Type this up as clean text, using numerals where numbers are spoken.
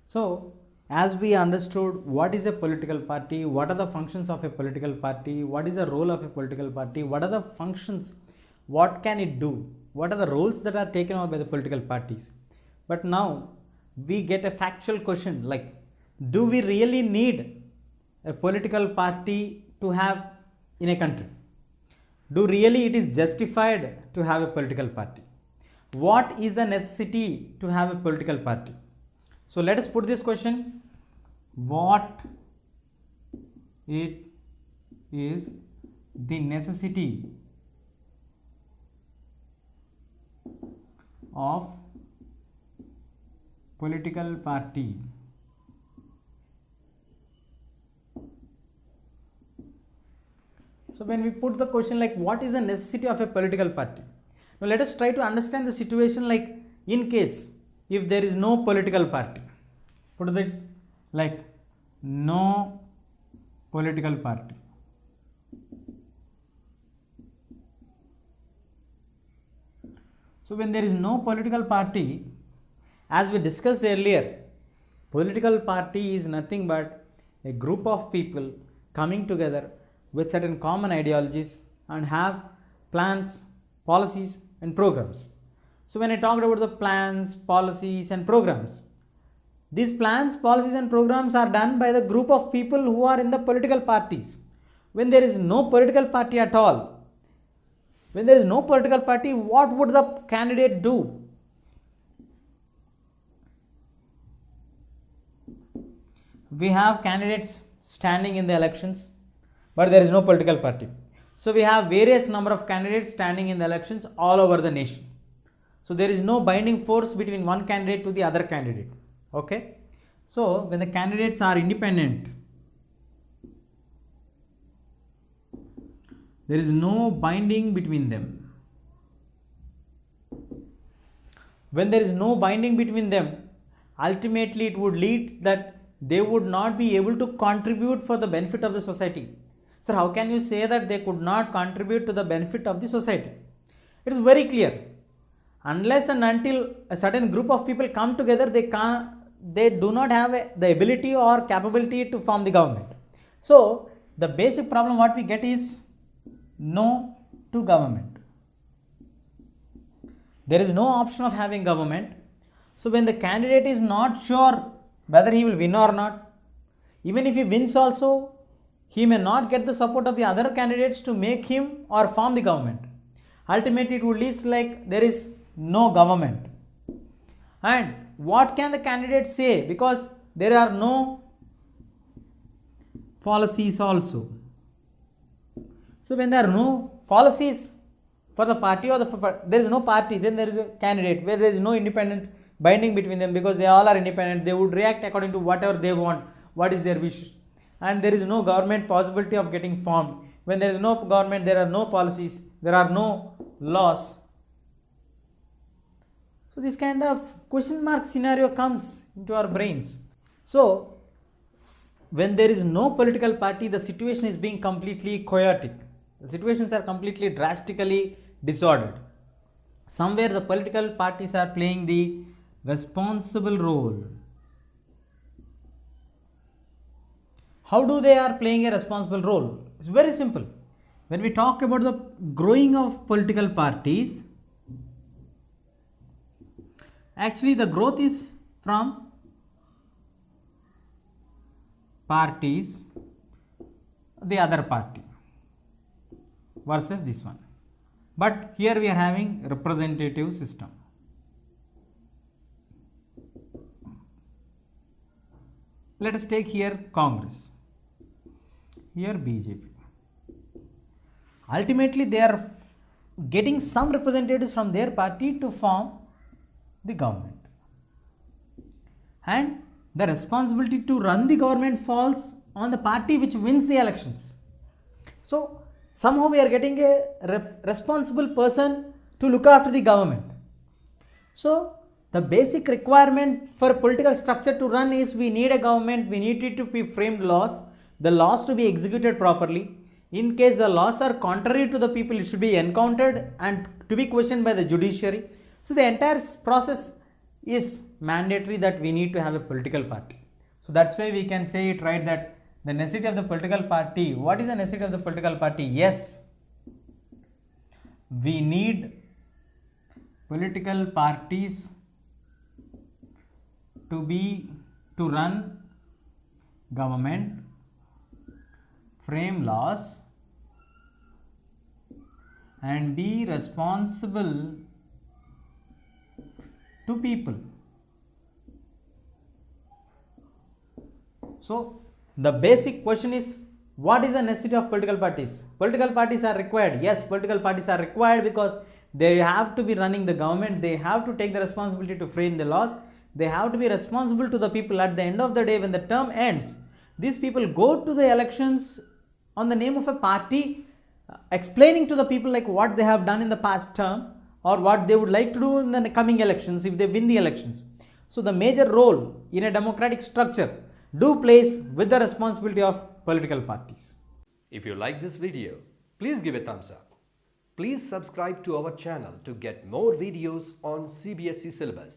So, as we understood what is a political party, what are the functions of a political party, what is the role of a political party, what are the functions, what can it do, what are the roles that are taken over by the political parties. But now we get a factual question like, do we really need a political party to have in a country? Do really it is justified to have a political party? What is the necessity to have a political party? So let us put this question: what it is the necessity of political party? So when we put the question like what is the necessity of a political party? Now let us try to understand the situation like in case if there is no political party, put it like no political party. So when there is no political party, as we discussed earlier, political party is nothing but a group of people coming together with certain common ideologies and have plans, policies and programs. So when I talked about the plans, policies and programs, these plans, policies and programs are done by the group of people who are in the political parties. When there is no political party at all, when there is no political party, what would the candidate do? We have candidates standing in the elections, but there is no political party. So we have various number of candidates standing in the elections all over the nation. So there is no binding force between one candidate to the other candidate. Okay. So when the candidates are independent, there is no binding between them. When there is no binding between them, ultimately it would lead that they would not be able to contribute for the benefit of the society. Sir, how can you say that they could not contribute to the benefit of the society? It is very clear. Unless and until a certain group of people come together, they do not have the ability or capability to form the government. So the basic problem what we get is no to government. There is no option of having government. So when the candidate is not sure whether he will win or not, even if he wins also, he may not get the support of the other candidates to make him or form the government. Ultimately it would lead like there is no government. And what can the candidate say? Because there are no policies also. So when there are no policies for the party or there is no party, then there is a candidate where there is no independent binding between them, because they all are independent. They would react according to whatever they want, what is their wish. And there is no government possibility of getting formed. When there is no government, there are no policies, there are no laws. So this kind of question mark scenario comes into our brains. So when there is no political party, the situation is being completely chaotic. The situations are completely drastically disordered. Somewhere the political parties are playing the responsible role. How do they are playing a responsible role? It's very simple. When we talk about the growing of political parties, actually the growth is from parties, the other party versus this one. But here we are having representative system. Let us take here Congress, here BJP. Ultimately they are getting some representatives from their party to form the government, and the responsibility to run the government falls on the party which wins the elections. So somehow we are getting a responsible person to look after the government. So the basic requirement for a political structure to run is we need a government, we need it to be framed laws, the laws to be executed properly. In case the laws are contrary to the people, it should be encountered and to be questioned by the judiciary. So the entire process is mandatory that we need to have a political party. So that's why we can say it, right, that the necessity of the political party. What is the necessity of the political party? Yes, we need political parties to run government, frame laws, and be responsible to people. So the basic question is, what is the necessity of political parties? Political parties are required. Yes, political parties are required because they have to be running the government, they have to take the responsibility to frame the laws, they have to be responsible to the people. At the end of the day, when the term ends, these people go to the elections on the name of a party, explaining to the people like what they have done in the past term or what they would like to do in the coming elections if they win the elections. So the major role in a democratic structure do plays with the responsibility of political parties. If you like this video, please give a thumbs up. Please subscribe to our channel to get more videos on CBSE syllabus.